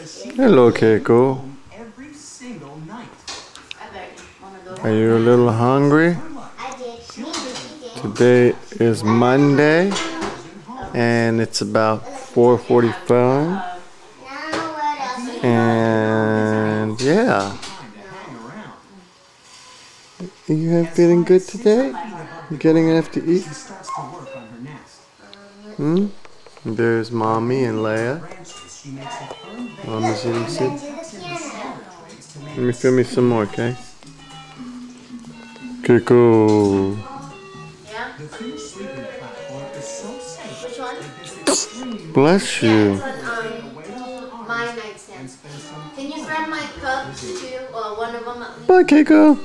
Hello, Keiko. Are you a little hungry? Today is Monday, and it's about 4:45. And yeah, you feeling good today? You getting enough to eat? There's Mommy and Leia. Mommy's eating soup. Let me film me some more, okay? Keiko. Yeah? Which one? Bless you. My nightstand. Can you grab my cups too? Or one of them at least? Bye, Keiko.